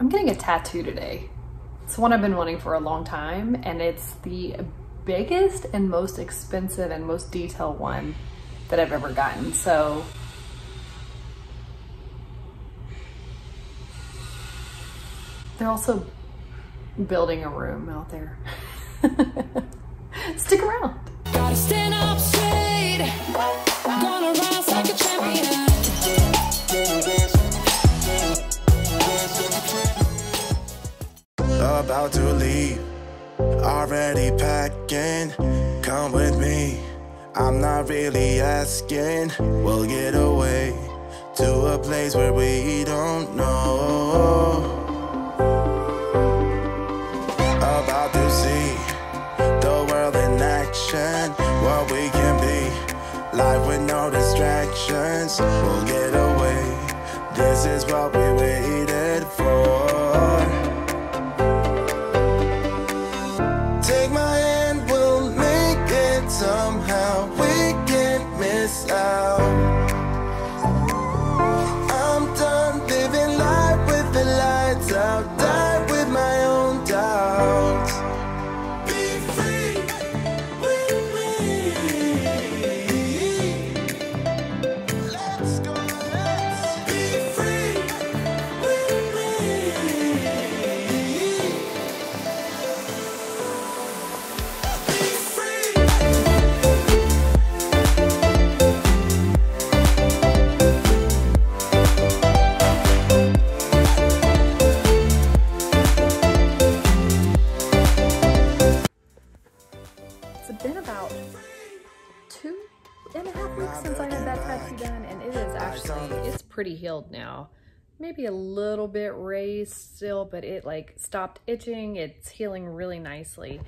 I'm getting a tattoo today. It's one I've been wanting for a long time, and it's the biggest and most expensive and most detailed one that I've ever gotten. So they're also building a room out there. Stick around. Gotta stand up straight. Gonna rise like a champion. About to leave, already packing. Come with me, I'm not really asking. We'll get away to a place where we don't know. About to see the world in action, what we can be, life with no distractions. We'll get away, this is what we waited for. Take my hand, we'll make it somehow. We can't miss out. I'm done living life with the lights out. Die with my own doubts. Be free with me. Let's go, let's be free with me. It's been about 2.5 weeks since I had that tattoo done, and it is actually, it's pretty healed now. Maybe a little bit raised still, but it like stopped itching. It's healing really nicely.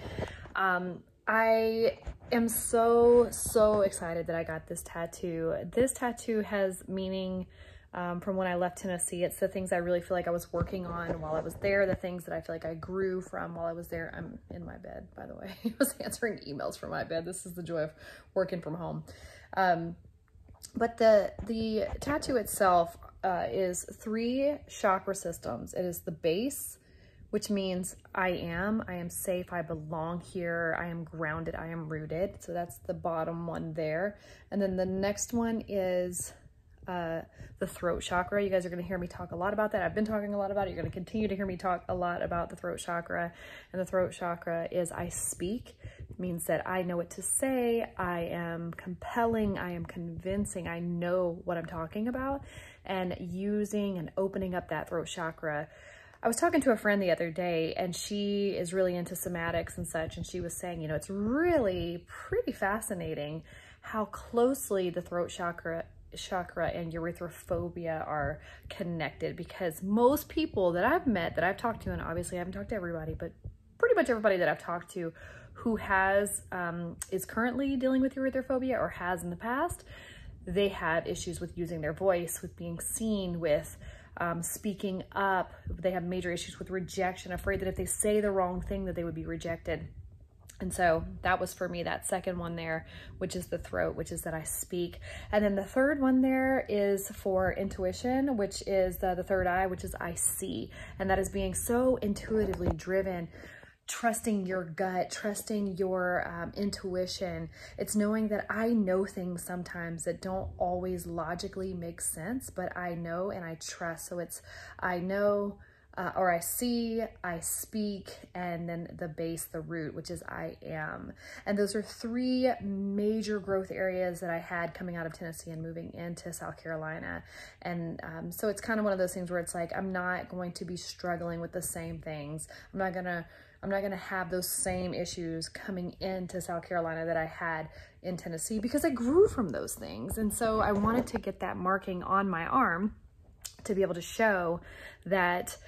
I am so excited that I got this tattoo. This tattoo has meaning from when I left Tennessee. It's the things I really feel like I was working on while I was there, the things that I feel like I grew from while I was there. I'm in my bed, by the way. I was answering emails from my bed. This is the joy of working from home. But the tattoo itself is 3 chakra systems. It is the base, which means I am safe, I belong here, I am grounded, I am rooted. So that's the bottom one there. And then the next one is the throat chakra. You guys are going to hear me talk a lot about that. I've been talking a lot about it. You're going to continue to hear me talk a lot about the throat chakra. And the throat chakra is I speak. It means that I know what to say. I am compelling. I am convincing. I know what I'm talking about. And using and opening up that throat chakra. I was talking to a friend the other day, and she is really into somatics and such. And she was saying, you know, it's really pretty fascinating how closely the throat chakra and erythrophobia are connected, because most people that I've met, that I've talked to, and obviously I haven't talked to everybody, but pretty much everybody that I've talked to who has, is currently dealing with erythrophobia or has in the past, they had issues with using their voice, with being seen, with speaking up. They have major issues with rejection, afraid that if they say the wrong thing that they would be rejected. And so that was for me, that second one there, which is the throat, which is that I speak. And then the third one there is for intuition, which is the third eye, which is I see. And that is being so intuitively driven, trusting your gut, trusting your intuition. It's knowing that I know things sometimes that don't always logically make sense, but I know and I trust. So it's I know, or I see, I speak, and then the base, the root, which is I am. And those are 3 major growth areas that I had coming out of Tennessee and moving into South Carolina. And so it's kind of one of those things where it's like, I'm not going to be struggling with the same things. I'm not gonna have those same issues coming into South Carolina that I had in Tennessee, because I grew from those things. And so I wanted to get that marking on my arm to be able to show that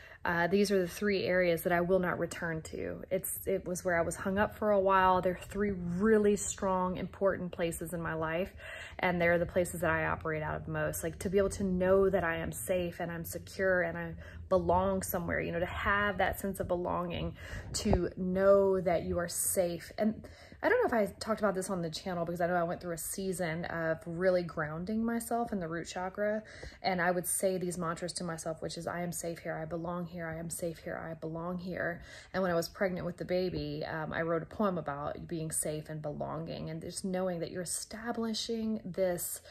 these are the 3 areas that I will not return to. It was where I was hung up for a while. There are 3 really strong, important places in my life, and they're the places that I operate out of most. Like, to be able to know that I am safe and I'm secure and belong somewhere, you know, to have that sense of belonging, to know that you are safe. And I don't know if I talked about this on the channel, because I know I went through a season of really grounding myself in the root chakra. And I would say these mantras to myself, which is, I am safe here, I belong here, I am safe here, I belong here. And when I was pregnant with the baby, I wrote a poem about being safe and belonging, and just knowing that you're establishing this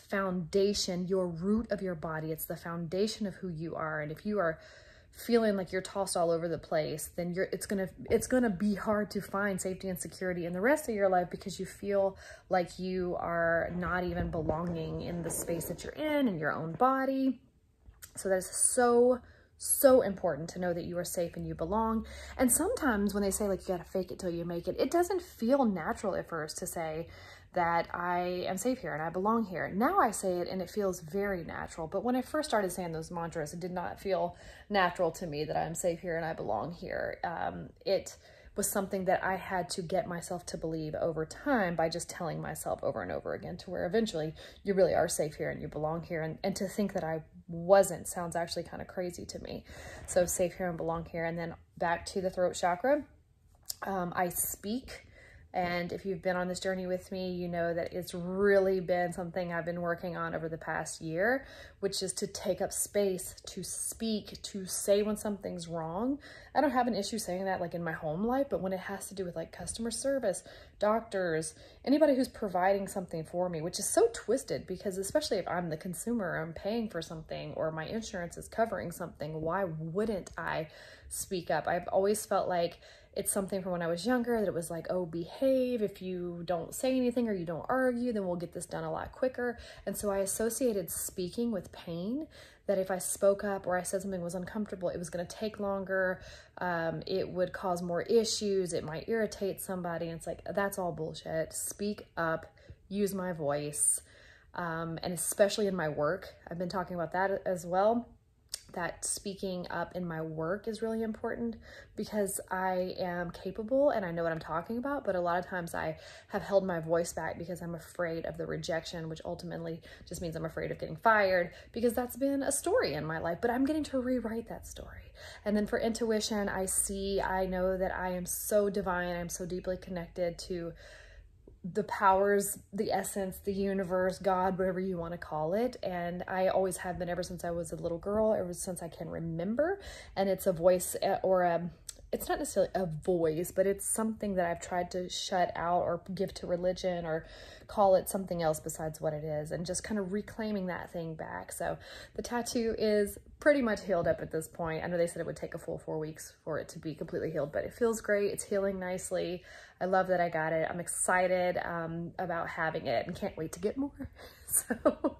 foundation, your root of your body. It's the foundation of who you are. And if you are feeling like you're tossed all over the place, then it's gonna be hard to find safety and security in the rest of your life, because you feel like you are not even belonging in the space that you're in your own body. So that is so important to know that you are safe and you belong. And sometimes when they say, like, you gotta fake it till you make it, it doesn't feel natural at first to say that I am safe here and I belong here. Now I say it and it feels very natural. But when I first started saying those mantras, it did not feel natural to me that I'm safe here and I belong here. It was something that I had to get myself to believe over time by just telling myself over and over again, to where eventually you really are safe here and you belong here. And to think that I wasn't sounds actually kind of crazy to me. So safe here and belong here. And then back to the throat chakra, I speak. And if you've been on this journey with me, you know that it's really been something I've been working on over the past year, which is to take up space, to speak, to say when something's wrong. I don't have an issue saying that like in my home life, but when it has to do with like customer service, doctors, anybody who's providing something for me, which is so twisted, because especially if I'm the consumer, I'm paying for something, or my insurance is covering something, why wouldn't I speak up? I've always felt like it's something from when I was younger, that it was like, oh, behave. If you don't say anything or you don't argue, then we'll get this done a lot quicker. And so I associated speaking with pain, that if I spoke up or I said something was uncomfortable, it was going to take longer. It would cause more issues. It might irritate somebody. And it's like, that's all bullshit. Speak up, use my voice. And especially in my work, I've been talking about that as well. That speaking up in my work is really important, because I am capable and I know what I'm talking about, but a lot of times I have held my voice back because I'm afraid of the rejection, which ultimately just means I'm afraid of getting fired, because that's been a story in my life, but I'm getting to rewrite that story. And then for intuition, I know that I am so divine, I'm so deeply connected to the powers, the essence, the universe, God, whatever you want to call it. And I always have been ever since I was a little girl, ever since I can remember. And it's a voice, or it's not necessarily a voice, but it's something that I've tried to shut out or give to religion or call it something else besides what it is, and just kind of reclaiming that thing back. So the tattoo is pretty much healed up at this point. I know they said it would take a full 4 weeks for it to be completely healed, but it feels great. It's healing nicely. I love that I got it. I'm excited about having it and can't wait to get more. So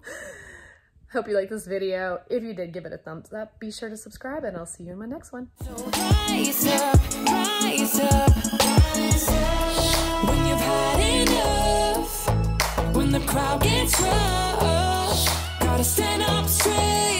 hope you like this video. If you did, give it a thumbs up. Be sure to subscribe, and I'll see you in my next one. So rise up, rise up, rise up. When you've had enough, when the crowd gets rough, gotta stand up straight.